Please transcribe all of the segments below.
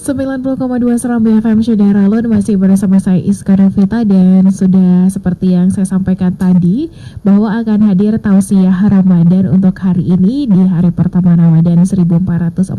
90,2 Serambi FM Saudara Lun masih bersama saya Iska Revita, dan sudah seperti yang saya sampaikan tadi bahwa akan hadir tausiah Ramadan untuk hari ini di hari pertama Ramadan 1444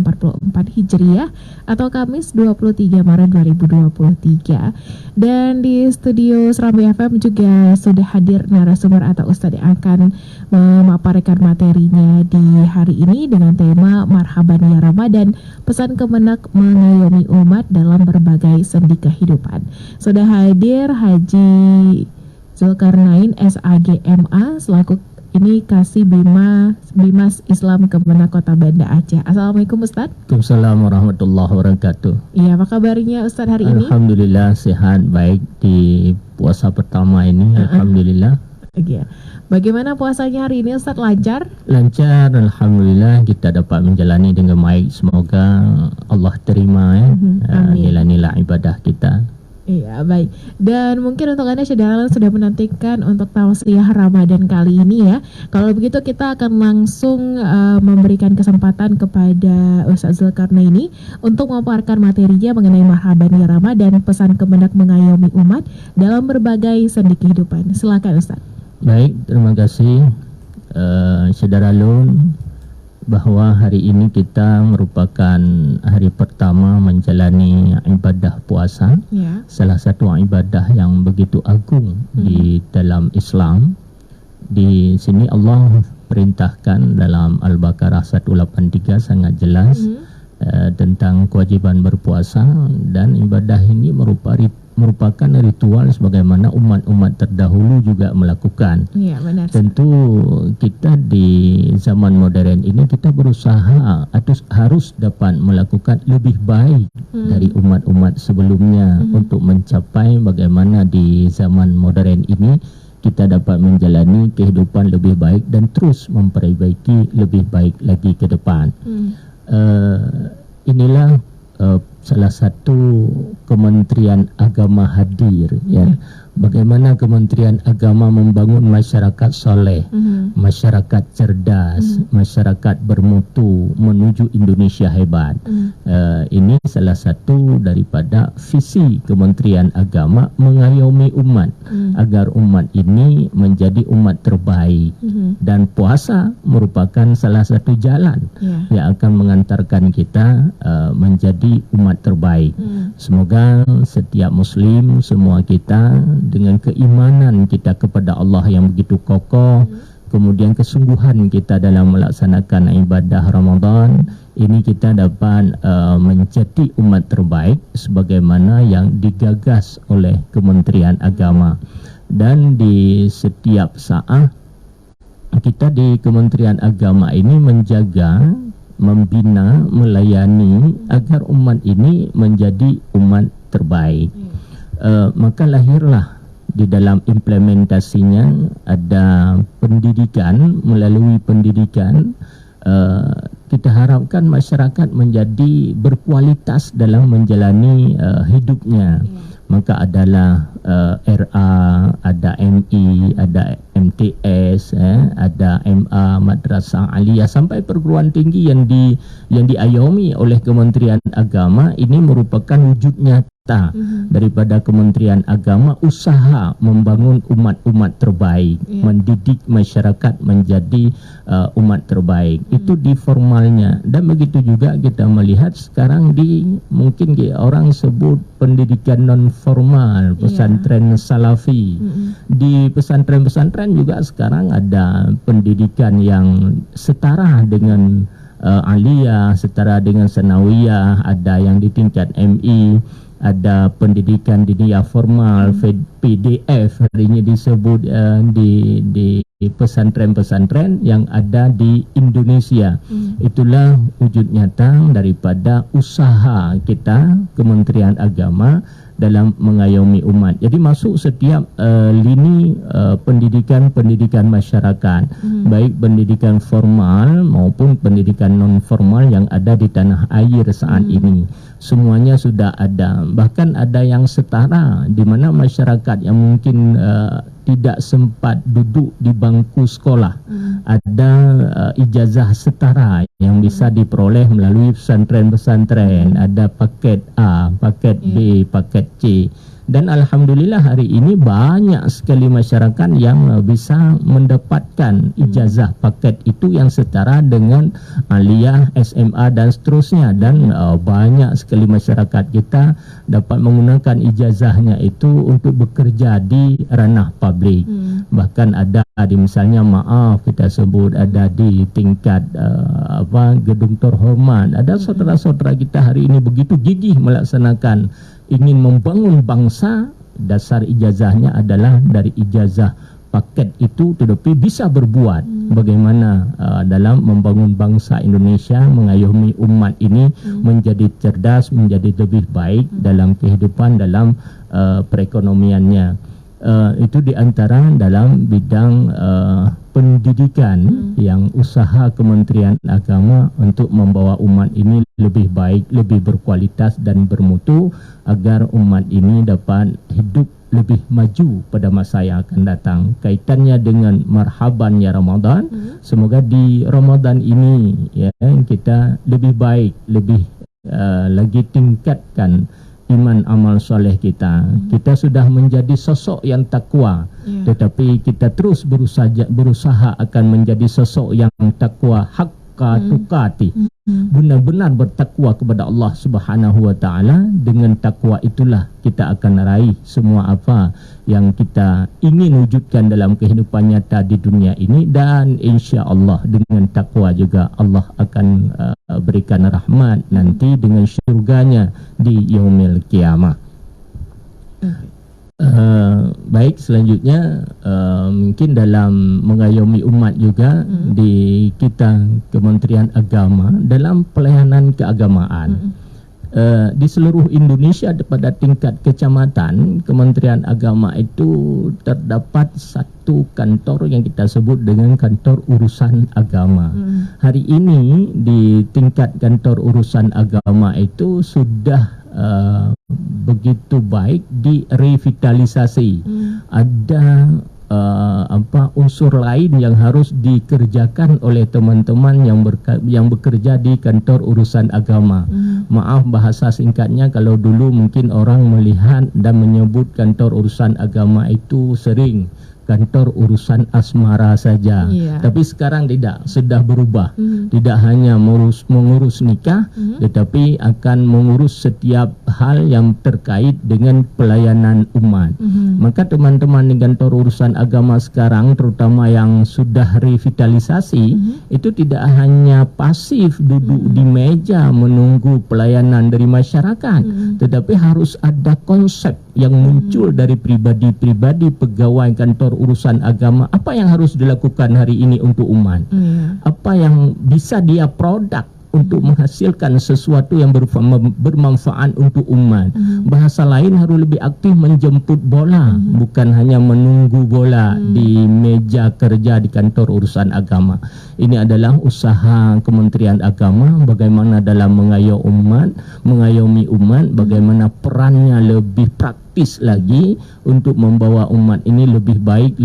Hijriah atau Kamis 23 Maret 2023. Dan di studio Serambi FM juga sudah hadir narasumber atau ustadz yang akan memaparkan materinya di hari ini dengan tema Marhaban ya Ramadan, pesan Kemenak mengayomi umat dalam berbagai sendi kehidupan. Sudah hadir Haji Zulkarnain SAGMA selaku ini Kasih Bimas Islam Kemenak Kota Banda Aceh. Assalamualaikum Ustadz. Waalaikumsalam warahmatullahi wabarakatuh. Iya, apa kabarnya Ustadz hari ini? Alhamdulillah sehat, baik di puasa pertama ini. Alhamdulillah. Iya. Bagaimana puasanya hari ini Ustadz, lancar? Lancar, alhamdulillah kita dapat menjalani dengan baik. Semoga Allah terima nilai-nilai ibadah kita. Iya, baik. Dan mungkin untuk Anda saudara sudah menantikan untuk tausiah Ramadan kali ini ya. Kalau begitu kita akan langsung memberikan kesempatan kepada Ustadz Zulkarnain untuk memaparkan materinya mengenai Marhaban ya Ramadan, pesan Kemenak mengayomi umat dalam berbagai sendi kehidupan. Silakan Ustadz. Baik, terima kasih Saudara Lun, bahwa hari ini kita merupakan hari pertama menjalani ibadah puasa, salah satu ibadah yang begitu agung di dalam Islam. Di sini Allah perintahkan dalam Al-Baqarah 183 sangat jelas tentang kewajiban berpuasa, dan ibadah ini merupakan ritual sebagaimana umat-umat terdahulu juga melakukan. Iya, benar. Tentu kita di zaman modern ini kita berusaha atau harus dapat melakukan lebih baik dari umat-umat sebelumnya untuk mencapai bagaimana di zaman modern ini kita dapat menjalani kehidupan lebih baik dan terus memperbaiki lebih baik lagi ke depan. Inilah salah satu Kementerian Agama hadir ya. Bagaimana Kementerian Agama membangun masyarakat soleh, masyarakat cerdas, masyarakat bermutu menuju Indonesia hebat. Ini salah satu daripada visi Kementerian Agama mengayomi umat agar umat ini menjadi umat terbaik. Dan puasa merupakan salah satu jalan yang akan mengantarkan kita menjadi umat terbaik. Semoga setiap muslim, semua kita dengan keimanan kita kepada Allah yang begitu kokoh, kemudian kesungguhan kita dalam melaksanakan ibadah Ramadan ini, kita dapat menjadi umat terbaik sebagaimana yang digagas oleh Kementerian Agama. Dan di setiap saat kita di Kementerian Agama ini menjaga, membina, melayani agar umat ini menjadi umat terbaik. Maka lahirlah di dalam implementasinya ada pendidikan. Melalui pendidikan kita harapkan masyarakat menjadi berkualitas dalam menjalani hidupnya. Maka adalah RA, ada MI, ada MTS, ada MA, Madrasah Aliyah sampai perguruan tinggi yang diayomi oleh Kementerian Agama. Ini merupakan wujud nyata daripada Kementerian Agama usaha membangun umat-umat terbaik, mendidik masyarakat menjadi umat terbaik. Itu di formalnya. Dan begitu juga kita melihat sekarang mungkin orang sebut pendidikan non formal, pesantren salafi. Di pesantren-pesantren juga sekarang ada pendidikan yang setara dengan aliyah, setara dengan sanawiyah, ada yang di tingkat MI, ada pendidikan diniyah formal, PDF hari ini disebut di pesantren-pesantren yang ada di Indonesia. Itulah wujud nyata daripada usaha kita Kementerian Agama dalam mengayomi umat. Jadi masuk setiap lini pendidikan masyarakat, baik pendidikan formal maupun pendidikan non formal yang ada di tanah air saat ini. Semuanya sudah ada. Bahkan ada yang setara, di mana masyarakat yang mungkin tidak sempat duduk di bangku sekolah, ada ijazah setara yang bisa diperoleh melalui pesantren-pesantren, ada paket A, paket B, paket C. Dan alhamdulillah hari ini banyak sekali masyarakat yang bisa mendapatkan ijazah paket itu yang setara dengan aliyah, SMA dan seterusnya. Dan banyak sekali masyarakat kita dapat menggunakan ijazahnya itu untuk bekerja di ranah publik. Bahkan ada di misalnya kita sebut ada di tingkat gedung terhormat. Ada saudara-saudara kita hari ini begitu gigih melaksanakan ingin membangun bangsa, dasar ijazahnya adalah dari ijazah paket itu, tetapi bisa berbuat bagaimana dalam membangun bangsa Indonesia, mengayomi umat ini menjadi cerdas, menjadi lebih baik dalam kehidupan, dalam perekonomiannya. Itu diantara dalam bidang pendidikan yang usaha Kementerian Agama untuk membawa umat ini lebih baik, lebih berkualitas dan bermutu agar umat ini dapat hidup lebih maju pada masa yang akan datang. Kaitannya dengan marhaban ya Ramadan, semoga di Ramadan ini ya kita lebih baik, lebih lagi tingkatkan iman amal soleh kita. Kita sudah menjadi sosok yang takwa, tetapi kita terus berusaha akan menjadi sosok yang takwa haqqa tuqati, benar-benar bertakwa kepada Allah Subhanahu wa taala. Dengan takwa itulah kita akan raih semua apa yang kita ingin wujudkan dalam kehidupan nyata di dunia ini, dan insya Allah dengan takwa juga Allah akan berikan rahmat nanti dengan syurganya di yaumil qiyamah. Baik, selanjutnya mungkin dalam mengayomi umat juga di kita Kementerian Agama dalam pelayanan keagamaan. Di seluruh Indonesia pada tingkat kecamatan, Kementerian Agama itu terdapat satu kantor yang kita sebut dengan kantor urusan agama. Hari ini di tingkat kantor urusan agama itu sudah begitu baik direvitalisasi. Ada unsur lain yang harus dikerjakan oleh teman-teman yang bekerja di kantor urusan agama. Maaf bahasa singkatnya, kalau dulu mungkin orang melihat dan menyebut kantor urusan agama itu sering kantor urusan asmara saja. Tapi sekarang tidak, sudah berubah. Tidak hanya mengurus nikah, tetapi akan mengurus setiap hal yang terkait dengan pelayanan umat. Maka teman-teman di kantor urusan agama sekarang, terutama yang sudah revitalisasi, itu tidak hanya pasif duduk di meja menunggu pelayanan dari masyarakat, tetapi harus ada konsep yang muncul dari pribadi-pribadi pegawai kantor urusan agama. Apa yang harus dilakukan hari ini untuk umat? Apa yang bisa dia produk untuk menghasilkan sesuatu yang bermanfaat untuk umat? Bahasa lain, harus lebih aktif menjemput bola, bukan hanya menunggu bola di meja kerja di kantor urusan agama. Ini adalah usaha Kementerian Agama, bagaimana dalam mengayomi umat, bagaimana perannya lebih praktis lagi untuk membawa umat ini lebih baik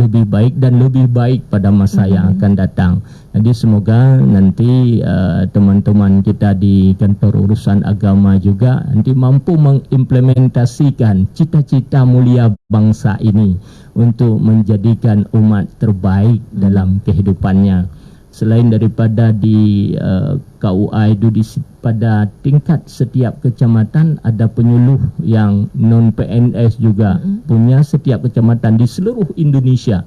dan lebih baik pada masa yang akan datang. Jadi semoga nanti teman-teman kita di kantor urusan agama juga nanti mampu mengimplementasikan cita-cita mulia bangsa ini untuk menjadikan umat terbaik dalam kehidupannya. Selain daripada di KUA itu pada tingkat setiap kecamatan ada penyuluh yang non PNS juga, punya setiap kecamatan di seluruh Indonesia.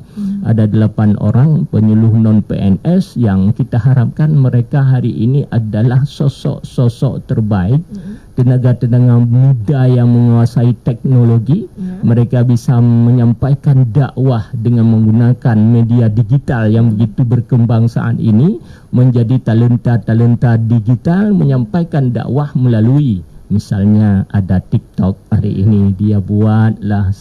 Ada 8 orang penyuluh non PNS yang kita harapkan mereka hari ini adalah sosok-sosok terbaik, tenaga-tenaga muda yang menguasai teknologi. Mereka bisa menyampaikan dakwah dengan menggunakan media digital yang begitu berkembang saat ini, menjadi talenta-talenta digital, menyampaikan dakwah melalui misalnya ada TikTok. Hari ini dia buatlah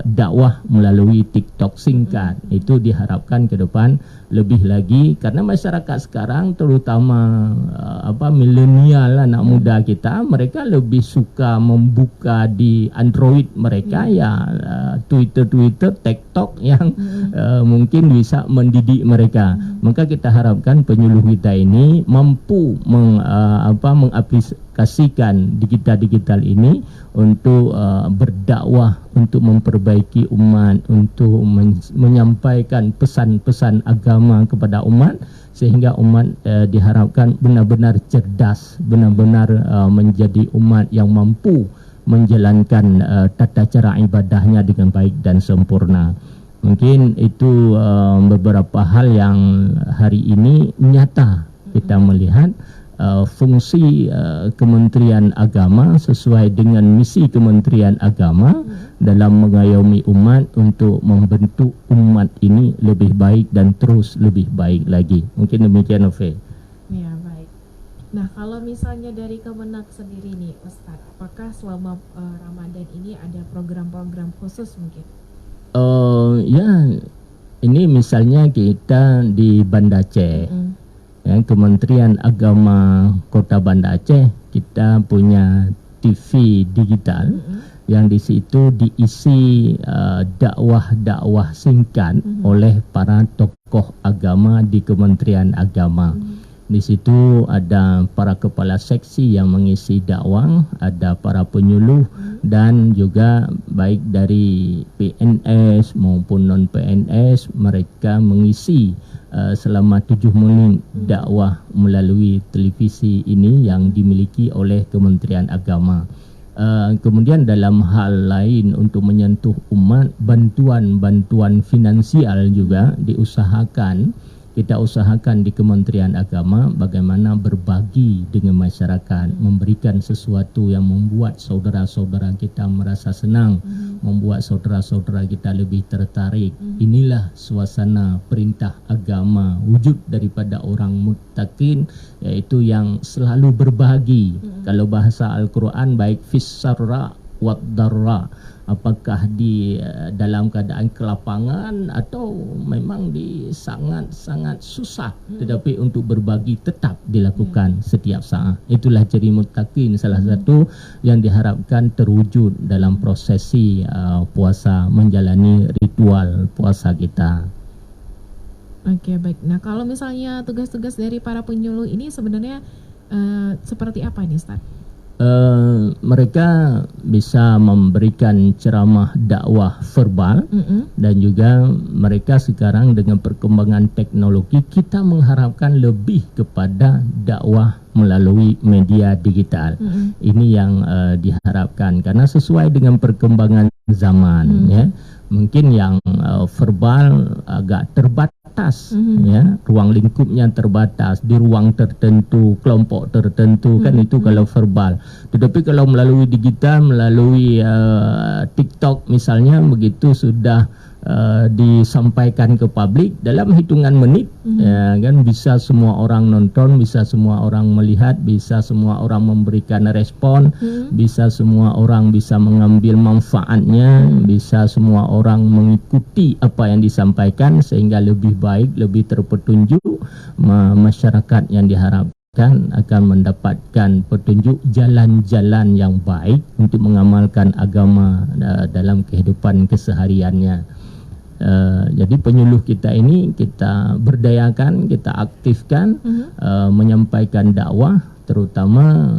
dakwah melalui TikTok singkat. Itu diharapkan ke depan lebih lagi, karena masyarakat sekarang terutama milenial, anak muda muda kita, mereka lebih suka membuka di Android mereka Twitter, TikTok yang mungkin bisa mendidik mereka. Maka kita harapkan penyuluh kita ini mampu mengaplikasikan digital ini untuk berdakwah, untuk memperbaiki umat, untuk menyampaikan pesan-pesan agama kepada umat, sehingga umat diharapkan benar-benar cerdas, benar-benar menjadi umat yang mampu menjalankan tata cara ibadahnya dengan baik dan sempurna. Mungkin itu beberapa hal yang hari ini nyata kita melihat fungsi Kementerian Agama sesuai dengan misi Kementerian Agama dalam mengayomi umat untuk membentuk umat ini lebih baik dan terus lebih baik lagi. Mungkin demikian, Ofe. Ya, baik. Nah, kalau misalnya dari Kemenak sendiri nih, Ustadz, apakah selama Ramadan ini ada program-program khusus mungkin? Ya, ini misalnya kita di Banda Aceh. Kementerian Agama Kota Banda Aceh, kita punya TV digital yang di situ diisi dakwah-dakwah singkat oleh para tokoh agama di Kementerian Agama. Di situ ada para kepala seksi yang mengisi dakwah, ada para penyuluh dan juga baik dari PNS maupun non PNS, mereka mengisi selama 7 menit dakwah melalui televisi ini yang dimiliki oleh Kementerian Agama. Kemudian dalam hal lain untuk menyentuh umat, bantuan finansial juga diusahakan. Kita usahakan di Kementerian Agama bagaimana berbagi dengan masyarakat, memberikan sesuatu yang membuat saudara-saudara kita merasa senang, membuat saudara-saudara kita lebih tertarik. Inilah suasana perintah agama, wujud daripada orang muttaqin, yaitu yang selalu berbagi. Kalau bahasa Al-Quran baik fis sarra wad darra, apakah di dalam keadaan kelapangan atau memang di sangat-sangat susah, tetapi untuk berbagi tetap dilakukan setiap saat. Itulah ciri muttaqin, salah satu yang diharapkan terwujud dalam prosesi puasa, menjalani ritual puasa kita. Oke, baik. Nah, kalau misalnya tugas-tugas dari para penyuluh ini sebenarnya seperti apa nih, Ustaz? Mereka bisa memberikan ceramah dakwah verbal dan juga mereka sekarang dengan perkembangan teknologi, kita mengharapkan lebih kepada dakwah melalui media digital. Ini yang diharapkan karena sesuai dengan perkembangan zaman, ya. Mungkin yang verbal agak terbatas, ya, ruang lingkupnya terbatas di ruang tertentu, kelompok tertentu, kan itu kalau verbal. Tetapi kalau melalui digital, melalui TikTok misalnya, begitu sudah disampaikan ke publik dalam hitungan menit, ya kan, bisa semua orang nonton, bisa semua orang melihat, bisa semua orang memberikan respon, bisa semua orang bisa mengambil manfaatnya, bisa semua orang mengikuti apa yang disampaikan sehingga lebih baik, lebih terpetunjuk. Masyarakat yang diharapkan akan mendapatkan petunjuk jalan-jalan yang baik untuk mengamalkan agama dalam kehidupan kesehariannya. Jadi penyuluh kita ini kita berdayakan, kita aktifkan, menyampaikan dakwah, terutama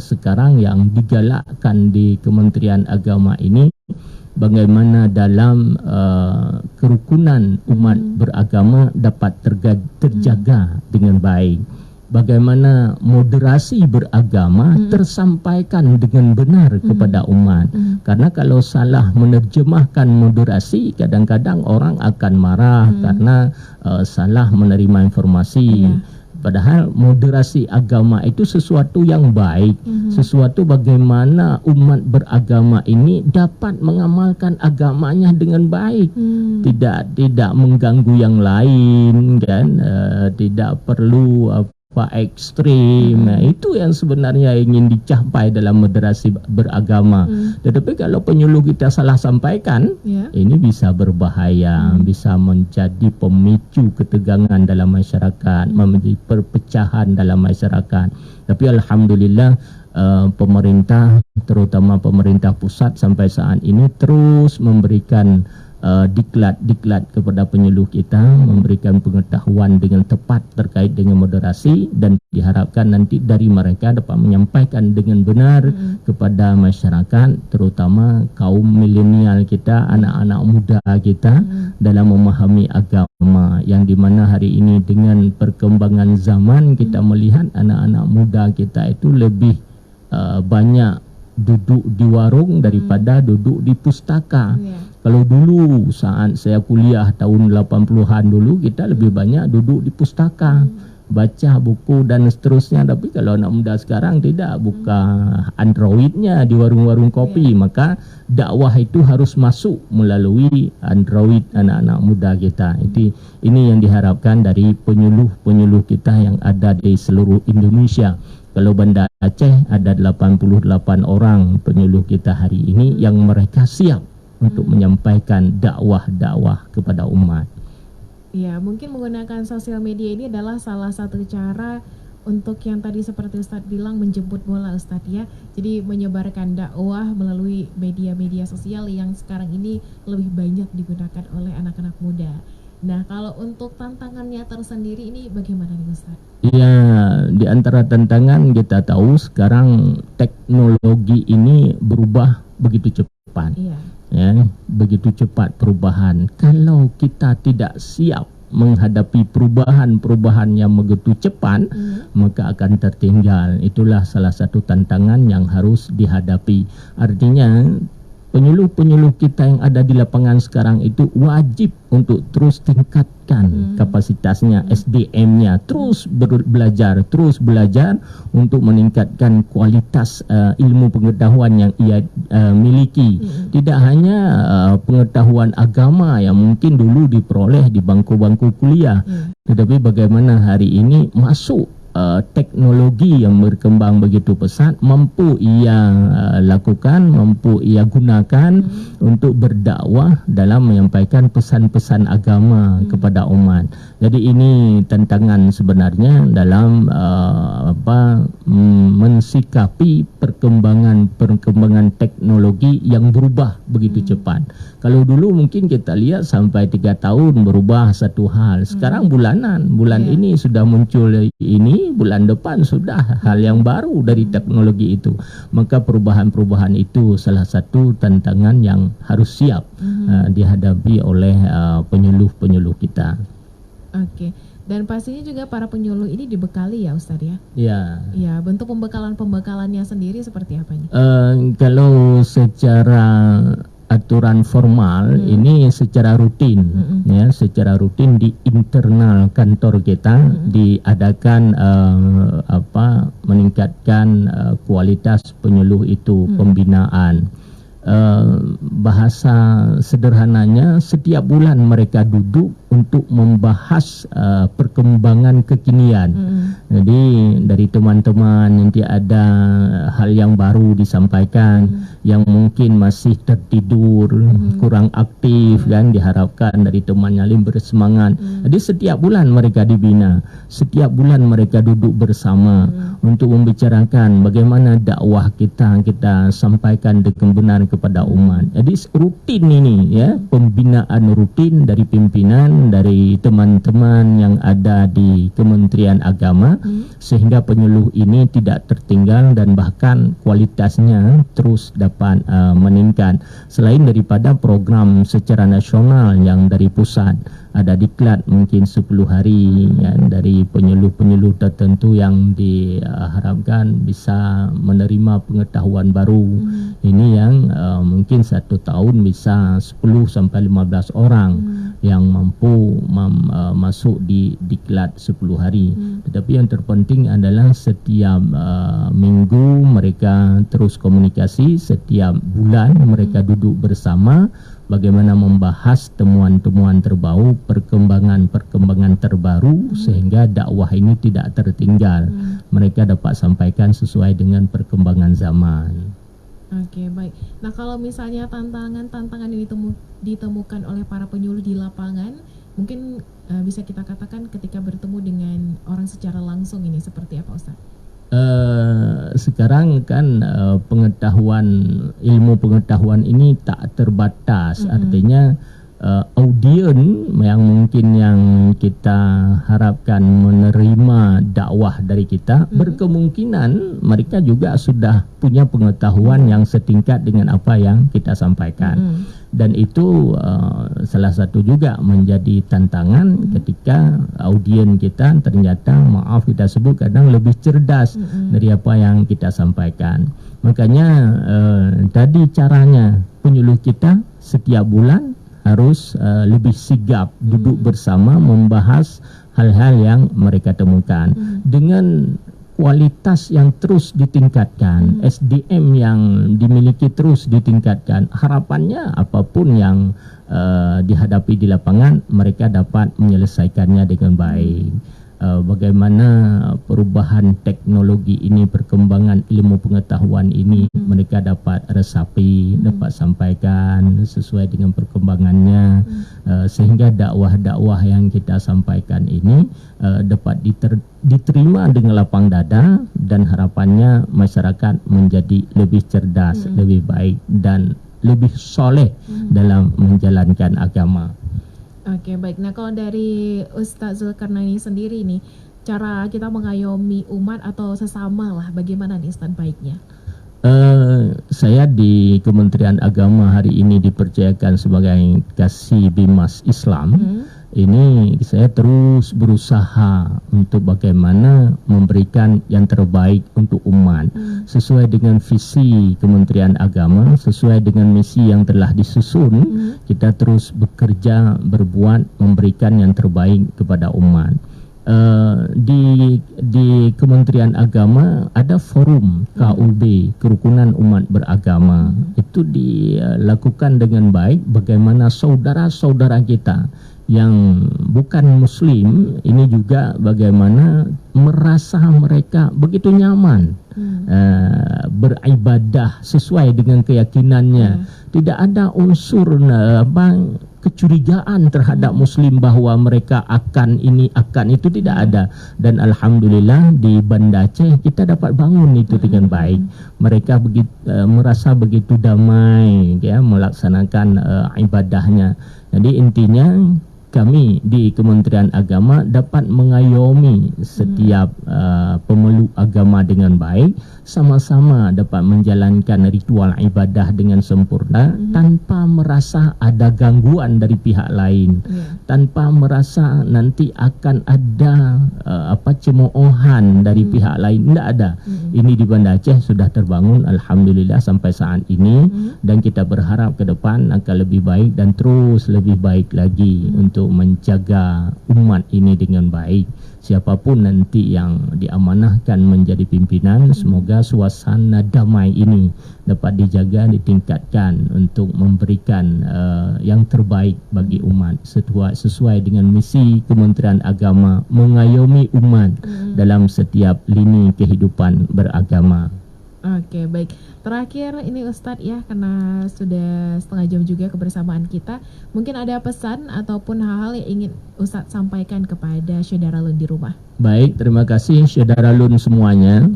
sekarang yang digalakkan di Kementerian Agama ini, bagaimana dalam kerukunan umat beragama dapat terjaga dengan baik. Bagaimana moderasi beragama tersampaikan dengan benar kepada umat. Karena kalau salah menerjemahkan moderasi, kadang-kadang orang akan marah karena salah menerima informasi. Padahal moderasi agama itu sesuatu yang baik, sesuatu bagaimana umat beragama ini dapat mengamalkan agamanya dengan baik, tidak mengganggu yang lain, kan, tidak perlu ekstrim. Itu yang sebenarnya ingin dicapai dalam moderasi beragama. Tetapi kalau penyuluh kita salah sampaikan, ini bisa berbahaya, bisa menjadi pemicu ketegangan dalam masyarakat, menjadi perpecahan dalam masyarakat. Tapi alhamdulillah pemerintah, terutama pemerintah pusat sampai saat ini terus memberikan diklat-diklat kepada penyuluh kita, memberikan pengetahuan dengan tepat terkait dengan moderasi, dan diharapkan nanti dari mereka dapat menyampaikan dengan benar kepada masyarakat, terutama kaum milenial kita, anak-anak muda kita dalam memahami agama, yang dimana hari ini dengan perkembangan zaman kita melihat anak-anak muda kita itu lebih banyak duduk di warung daripada duduk di pustaka. Kalau dulu saat saya kuliah tahun 80-an dulu, kita lebih banyak duduk di pustaka, baca buku dan seterusnya. Tapi kalau anak muda sekarang tidak, buka Androidnya di warung-warung kopi. Maka dakwah itu harus masuk melalui Android anak-anak muda kita. Ini yang diharapkan dari penyuluh-penyuluh kita yang ada di seluruh Indonesia. Kalau Banda Aceh ada 88 orang penyuluh kita hari ini yang mereka siap untuk menyampaikan dakwah-dakwah kepada umat. Ya, mungkin menggunakan sosial media ini adalah salah satu cara untuk yang tadi seperti Ustadz bilang menjemput bola, Ustadz ya. Jadi menyebarkan dakwah melalui media-media sosial yang sekarang ini lebih banyak digunakan oleh anak-anak muda. Nah, kalau untuk tantangannya tersendiri ini bagaimana nih Ustadz? Ya, di antara tantangan kita tahu sekarang teknologi ini berubah begitu cepat. Ya, begitu cepat perubahan. Kalau kita tidak siap menghadapi perubahan-perubahan yang begitu cepat, maka akan tertinggal. Itulah salah satu tantangan yang harus dihadapi. Artinya penyuluh-penyuluh kita yang ada di lapangan sekarang itu wajib untuk terus tingkatkan kapasitasnya, SDM-nya, terus belajar untuk meningkatkan kualitas ilmu pengetahuan yang ia miliki. Tidak hanya pengetahuan agama yang mungkin dulu diperoleh di bangku-bangku kuliah, tetapi bagaimana hari ini masuk teknologi yang berkembang begitu pesat, mampu ia lakukan, mampu ia gunakan untuk berdakwah dalam menyampaikan pesan-pesan agama kepada umat. Jadi ini tantangan sebenarnya dalam mensikapi perkembangan teknologi yang berubah begitu cepat. Kalau dulu mungkin kita lihat sampai 3 tahun berubah satu hal. Sekarang bulanan, bulan ini sudah muncul ini, bulan depan sudah hal yang baru dari teknologi itu. Maka perubahan-perubahan itu salah satu tantangan yang harus siap dihadapi oleh penyuluh-penyuluh kita. Oke. Dan pastinya juga para penyuluh ini dibekali ya Ustadz ya? Ya. Ya, bentuk pembekalannya sendiri seperti apa nih? Kalau secara aturan formal ini secara rutin, ya, secara rutin di internal kantor kita diadakan meningkatkan kualitas penyuluh itu, pembinaan. Bahasa sederhananya setiap bulan mereka duduk untuk membahas perkembangan kekinian. Jadi dari teman-teman nanti ada hal yang baru disampaikan, yang mungkin masih tertidur, kurang aktif kan, diharapkan dari temannya lebih bersemangat. Jadi setiap bulan mereka dibina, setiap bulan mereka duduk bersama untuk membicarakan bagaimana dakwah kita sampaikan dengan benar kepada umat. Jadi rutin ini ya, pembinaan rutin dari pimpinan, dari teman-teman yang ada di Kementerian Agama, sehingga penyuluh ini tidak tertinggal dan bahkan kualitasnya terus dapat meningkat. Selain daripada program secara nasional yang dari pusat, ada diklat mungkin 10 hari ya, dari penyuluh-penyuluh tertentu yang diharapkan bisa menerima pengetahuan baru. Ini yang mungkin 1 tahun bisa 10-15 orang yang mampu masuk di diklat 10 hari. Tetapi yang terpenting adalah setiap minggu mereka terus komunikasi, setiap bulan mereka duduk bersama, bagaimana membahas temuan-temuan terbaru, perkembangan terbaru, sehingga dakwah ini tidak tertinggal. Mereka dapat sampaikan sesuai dengan perkembangan zaman. Oke, baik. Nah, kalau misalnya tantangan yang ditemukan oleh para penyuluh di lapangan, mungkin bisa kita katakan ketika bertemu dengan orang secara langsung ini seperti apa, Ustaz? Sekarang kan ilmu pengetahuan ini tak terbatas, artinya audien yang mungkin yang kita harapkan menerima dakwah dari kita, berkemungkinan mereka juga sudah punya pengetahuan yang setingkat dengan apa yang kita sampaikan. Dan itu salah satu juga menjadi tantangan ketika audien kita ternyata, maaf kita sebut, kadang lebih cerdas dari apa yang kita sampaikan. Makanya tadi caranya penyuluh kita setiap bulan harus lebih sigap duduk bersama membahas hal-hal yang mereka temukan dengan kualitas yang terus ditingkatkan, SDM yang dimiliki terus ditingkatkan. Harapannya apapun yang dihadapi di lapangan, mereka dapat menyelesaikannya dengan baik. Bagaimana perubahan teknologi ini, perkembangan ilmu pengetahuan ini mereka dapat resapi, dapat sampaikan sesuai dengan perkembangannya, sehingga dakwah-dakwah yang kita sampaikan ini dapat diterima dengan lapang dada, dan harapannya masyarakat menjadi lebih cerdas, lebih baik, dan lebih soleh dalam menjalankan agama. Oke, baik. Nah, kalau dari Ustadz Zulkarnaini sendiri nih, cara kita mengayomi umat atau sesama lah, bagaimana nih Ustadz baiknya? Saya di Kementerian Agama hari ini dipercayakan sebagai Kasih Bimas Islam. Ini saya terus berusaha untuk bagaimana memberikan yang terbaik untuk umat, sesuai dengan visi Kementerian Agama, sesuai dengan misi yang telah disusun. Kita terus bekerja, berbuat, memberikan yang terbaik kepada umat. Di Kementerian Agama ada forum KUB, Kerukunan Umat Beragama. Itu dilakukan dengan baik, bagaimana saudara-saudara kita yang bukan muslim ini juga bagaimana merasa mereka begitu nyaman beribadah sesuai dengan keyakinannya. Tidak ada unsur kecurigaan terhadap muslim bahwa mereka akan ini akan itu, tidak ada. Dan alhamdulillah di Banda Aceh kita dapat bangun itu dengan baik. Mereka merasa begitu damai ya melaksanakan ibadahnya. Jadi intinya kami di Kementerian Agama dapat mengayomi setiap pemeluk agama dengan baik, sama-sama dapat menjalankan ritual ibadah dengan sempurna tanpa merasa ada gangguan dari pihak lain, tanpa merasa nanti akan ada cemoohan dari pihak lain. Tidak ada. Ini di Banda Aceh sudah terbangun alhamdulillah sampai saat ini, dan kita berharap ke depan akan lebih baik dan terus lebih baik lagi untuk menjaga umat ini dengan baik. Siapapun nanti yang diamanahkan menjadi pimpinan, semoga suasana damai ini dapat dijaga, ditingkatkan untuk memberikan yang terbaik bagi umat sesuai dengan misi Kementerian Agama mengayomi umat dalam setiap lini kehidupan beragama. Oke, baik. Terakhir ini Ustadz ya, karena sudah setengah jam juga kebersamaan kita, mungkin ada pesan ataupun hal-hal yang ingin Ustadz sampaikan kepada Syederalun di rumah. Baik, terima kasih Syederalun semuanya.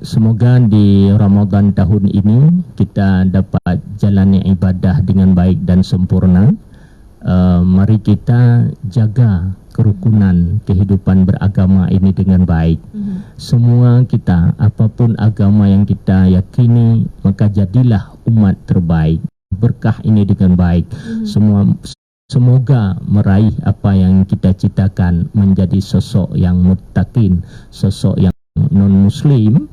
Semoga di Ramadan tahun ini kita dapat jalani ibadah dengan baik dan sempurna. Mari kita jaga kerukunan kehidupan beragama ini dengan baik. Semua kita, apapun agama yang kita yakini, maka jadilah umat terbaik. Berkah ini dengan baik. Semoga meraih apa yang kita citakan, menjadi sosok yang muttaqin, sosok yang non-muslim.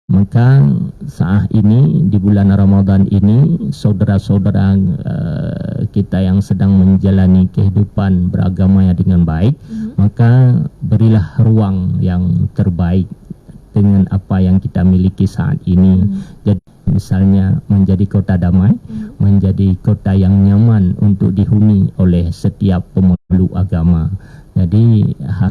Maka saat ini di bulan Ramadan ini, saudara-saudara kita yang sedang menjalani kehidupan beragamanya dengan baik, maka berilah ruang yang terbaik dengan apa yang kita miliki saat ini. Jadi misalnya menjadi kota damai, menjadi kota yang nyaman untuk dihuni oleh setiap pemeluk agama. Jadi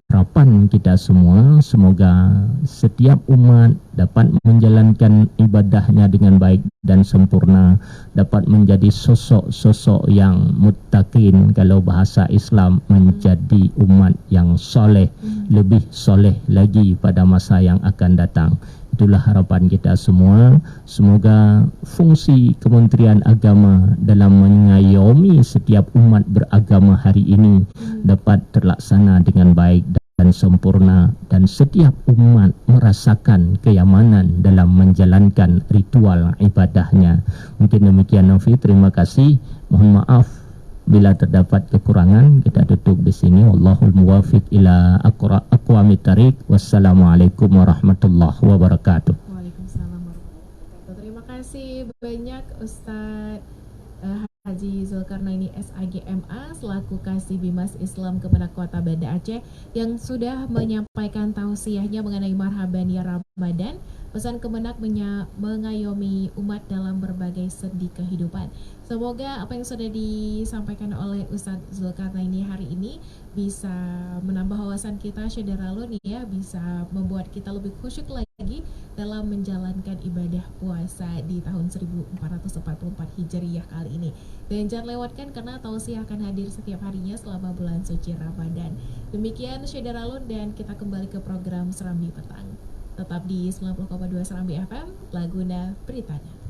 harapan kita semua semoga setiap umat dapat menjalankan ibadahnya dengan baik dan sempurna, dapat menjadi sosok-sosok yang muttaqin, kalau bahasa Islam menjadi umat yang soleh, lebih soleh lagi pada masa yang akan datang. Itulah harapan kita semua. Semoga fungsi Kementerian Agama dalam mengayomi setiap umat beragama hari ini dapat terlaksana dengan baik dan sempurna, dan setiap umat merasakan kenyamanan dalam menjalankan ritual ibadahnya. Mungkin demikian, Novi. Terima kasih. Mohon maaf bila terdapat kekurangan. Kita tutup di sini. Wallahul muwafiq ila aqwamit thariq. Wassalamualaikum warahmatullahi wabarakatuh. Waalaikumsalam warahmatullahi wabarakatuh. Terima kasih banyak Ustadz Haji Zulkarnaini SAGMA selaku Kasih Bimas Islam Kemenak Kota Banda Aceh yang sudah menyampaikan tausiahnya mengenai marhaban ya Ramadan. Pesan Kemenak mengayomi umat dalam berbagai sendi kehidupan. Semoga apa yang sudah disampaikan oleh Ustadz Zulkarnaini hari ini bisa menambah wawasan kita Syederalun ya, bisa membuat kita lebih khusyuk lagi dalam menjalankan ibadah puasa di tahun 1444 Hijriah kali ini. Dan jangan lewatkan karena tausiah akan hadir setiap harinya selama bulan suci Ramadan. Demikian Syederalun, dan kita kembali ke program Serambi Petang. Tetap di 90,2 Serambi FM, Laguna Beritanya.